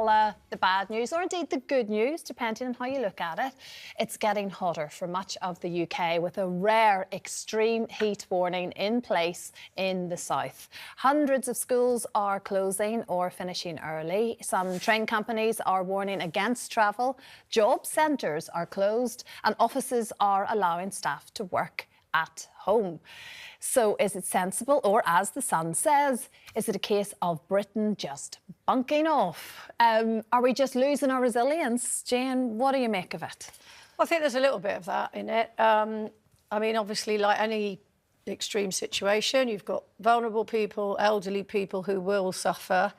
Well, the bad news, or indeed the good news, depending on how you look at it, it's getting hotter for much of the UK with a rare extreme heat warning in place in the south. Hundreds of schools are closing or finishing early. Some train companies are warning against travel. Job centres are closed and offices are allowing staff to work at home. So is it sensible, or as the Sun says, is it a case of Britain just bunking off? Are we just losing our resilience? Jane, what do you make of it? Well, I think there's a little bit of that in it. I mean, obviously, like any extreme situation, you've got vulnerable people, elderly people who will suffer.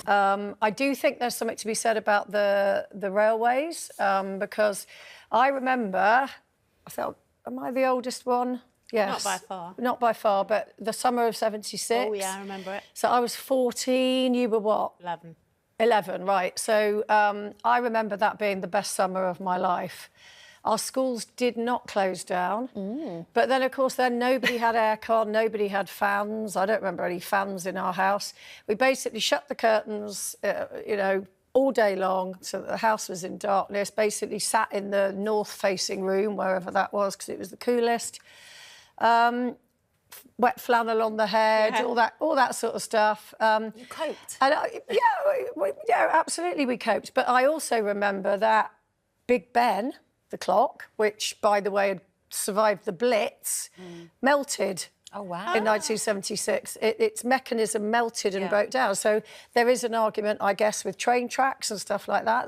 I do think there's something to be said about the railways, because I remember, am I the oldest one? Yes. Not by far. Not by far, but the summer of 76. Oh, yeah, I remember it. So I was 14, you were what? 11. 11, right. So I remember that being the best summer of my life. Our schools did not close down. But then, of course, nobody had aircon, nobody had fans. I don't remember any fans in our house. We basically shut the curtains, all day long, so that the house was in darkness, basically sat in the north-facing room, wherever that was, because it was the coolest. Wet flannel on the head, all that sort of stuff. You coped? And yeah, absolutely we coped. But I also remember that Big Ben, the clock, which, by the way, had survived the Blitz, melted. Oh, wow. In 1976. Its mechanism melted and broke down. So there is an argument, I guess, with train tracks and stuff like that,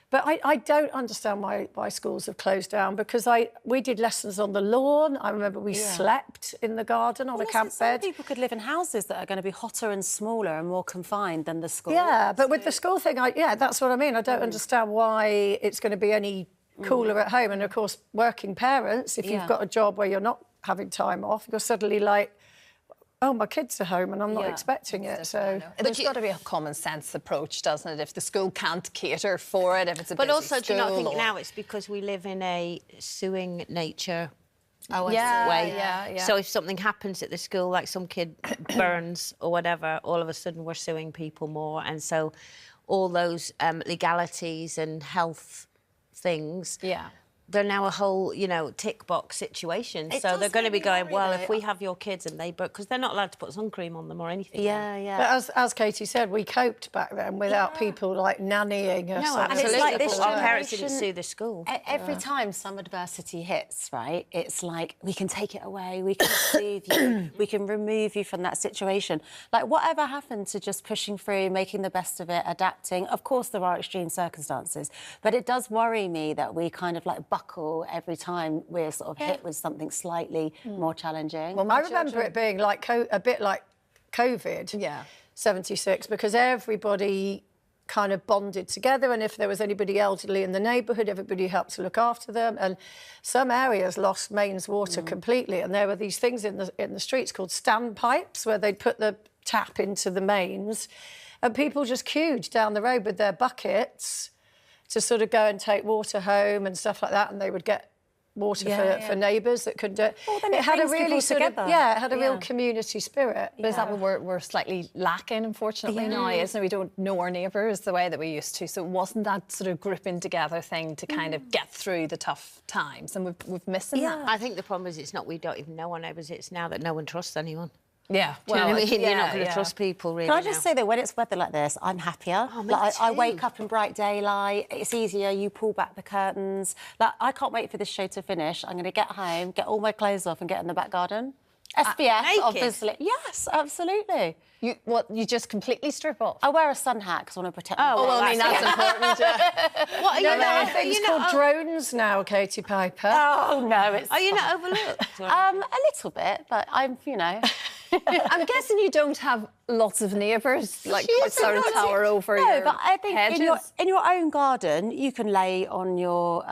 But I don't understand why schools have closed down, because we did lessons on the lawn. I remember we slept in the garden on a camp bed. Some people could live in houses that are going to be hotter and smaller and more confined than the school. Yeah, but with the school thing, that's what I mean. I don't understand why it's going to be any cooler at home. And, of course, working parents, if you've got a job where you're not having time off, you're suddenly like, oh, my kids are home and I'm not expecting it. So there's got to be a common sense approach, doesn't it? If the school can't cater for it, if it's a busy But also, do you not think or... now it's because we live in a suing nature way? Yeah. So if something happens at the school, like some kid burns or whatever, all of a sudden we're suing people more. And so all those legalities and health things... They're now a whole, tick box situation. So they're going to be going, well, if we have your kids and they... Because they're not allowed to put sun cream on them or anything. But as Katie said, we coped back then without people, like, nannying us. No, and it's like this Our parents didn't sue the school. Every time some adversity hits, right, it's like, we can take it away, we can soothe you, we can remove you from that situation. Like, whatever happened to just pushing through, making the best of it, adapting? Of course, there are extreme circumstances, but it does worry me that we kind of, like, buckle every time we're sort of hit with something slightly more challenging. Well, I remember it being like a bit like COVID, 76, because everybody kind of bonded together, and if there was anybody elderly in the neighbourhood, everybody helped to look after them. And some areas lost mains water completely, and there were these things in the streets called standpipes, where they'd put the tap into the mains, and people just queued down the road with their buckets to sort of go and take water home and stuff like that, and they would get water for neighbours that couldn't do it. Well, then it had a really together. it had a real community spirit. But is that what we're slightly lacking, unfortunately, now, isn't it? We don't know our neighbours the way that we used to. So it wasn't that sort of grouping together thing to kind of get through the tough times, and we've missing that. I think the problem is it's not we don't even know our neighbours, it's now that no one trusts anyone. Yeah, well, you know what I mean? You're not going to trust people, really. Can I just say that when it's weather like this, I'm happier. Oh, like, I wake up in bright daylight. It's easier. You pull back the curtains. Like, I can't wait for this show to finish. I'm going to get home, get all my clothes off, and get in the back garden. SPF, obviously. Yes, absolutely. You just completely strip off? I wear a sun hat because I want to protect my well, I mean, that's important. There are things called drones now, Katie Piper. Oh, no, it's... Are you not overlooked? A little bit, but I'm, I'm guessing you don't have lots of neighbours, like sort of tower over your No, but I think hedges. in your own garden, you can lay on your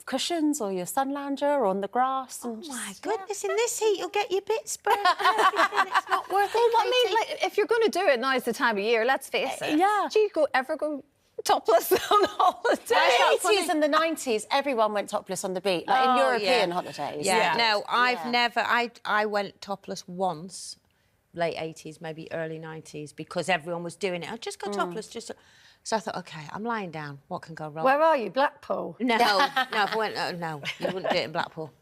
cushions or your sun lounger or on the grass. And oh, my goodness, in this heat, you'll get your bits burnt and everything. It's not worth it, Well, I mean, like, if you're going to do it, now's the time of year, let's face it. Do you ever go topless on holiday? In the 80s and the 90s, everyone went topless on the beach, like in European holidays. No, I've never... I went topless once, late 80s, maybe early 90s, because everyone was doing it. I just go topless, So I thought, OK, I'm lying down. What can go wrong? Where are you? Blackpool? No, no, if I went, no, you wouldn't do it in Blackpool.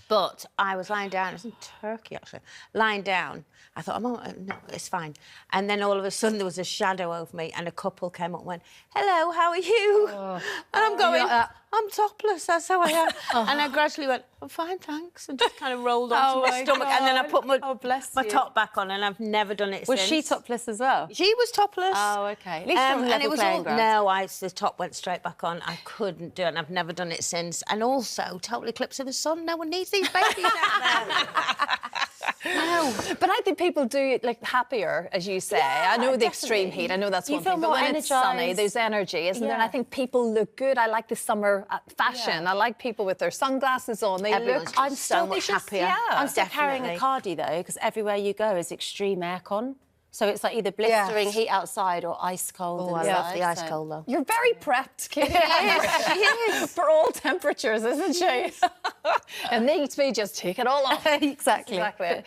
But I was lying down, it was in Turkey actually, lying down. I thought, no, it's fine. And then all of a sudden there was a shadow over me and a couple came up and went, hello, how are you? And I'm going, I'm topless, that's how I am. And I gradually went, I'm fine, thanks, and just kind of rolled onto my stomach. God. And then I put my top back on, and I've never done it since. Was she topless as well? She was topless. Oh, OK. At least you're on level playing ground. No, the top went straight back on. I couldn't do it, and I've never done it since. And also, total eclipse of the sun. No one needs these babies out there. No. But I think people do it like happier, as you say. I know the extreme heat. I know that's one thing. But when it's sunny, there's energy, isn't there? And I think people look good. I like the summer fashion. I like people with their sunglasses on. They look. I'm so much happier. I'm still carrying a cardi though, because everywhere you go is extreme aircon. So it's like either blistering heat outside or ice cold. Oh, I love the ice cold though. You're very prepped, Katie. She is. For all temperatures, isn't she? And needs to be just take it all off. Exactly. Exactly.